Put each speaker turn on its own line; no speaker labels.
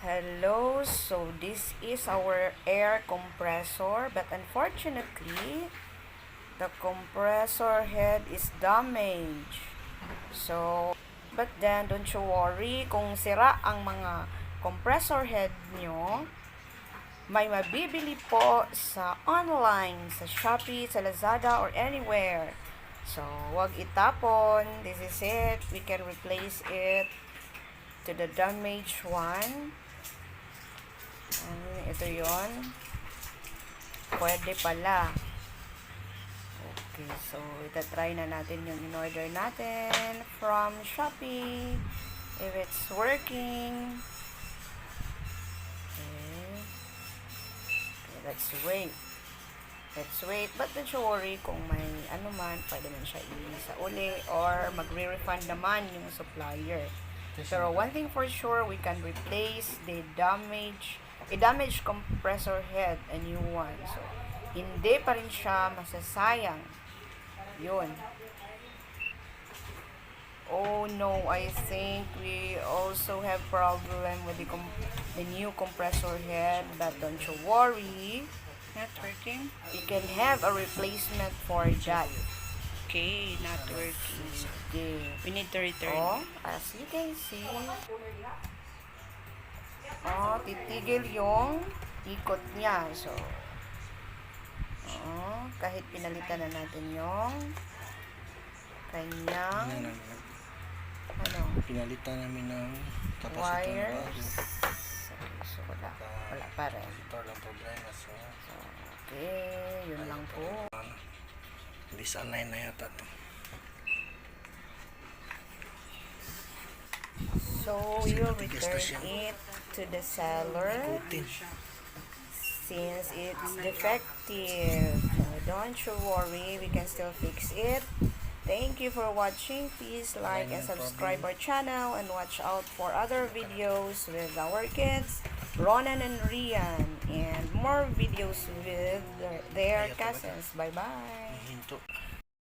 Hello, so this is our air compressor, but unfortunately, the compressor head is damaged. So, but then, don't you worry, kung sira ang mga compressor head nyo, may mabibili po sa online, sa Shopee, sa Lazada, or anywhere. So, huwag itapon. This is it. We can replace it to the damaged one. Ito yon. Pwede pala. Okay, so itatry na natin yung in-order natin from Shopee. If it's working. Okay. Let's wait. But don't you worry kung may ano man, pwede man siya sa uli or magre-refund naman yung supplier. Pero one thing for sure, we can replace the damaged compressor head, a new one. So, hindi pa rin siya masasayang. Yun. Oh no, I think we also have problem with the new compressor head, but don't you worry.
Not working?
You can have a replacement for that.
Okay, not working.
Okay.
We need to return.
Oh, as you can see. Oh, titigil yung ikot niya. So, kahit pinalitan na natin yung kanyang
pinalitan namin ng kapasitor na
wires. So, wala pa rin.
ito lang problema. So,
okay, yun lang po.
disanay na yata ito.
So, you return it to the seller since it's defective. Don't you worry, we can still fix it. Thank you for watching. Please like and subscribe our channel and watch out for other videos with our kids, Ronan and Rian, and more videos with their cousins. Bye-bye.
Hinto.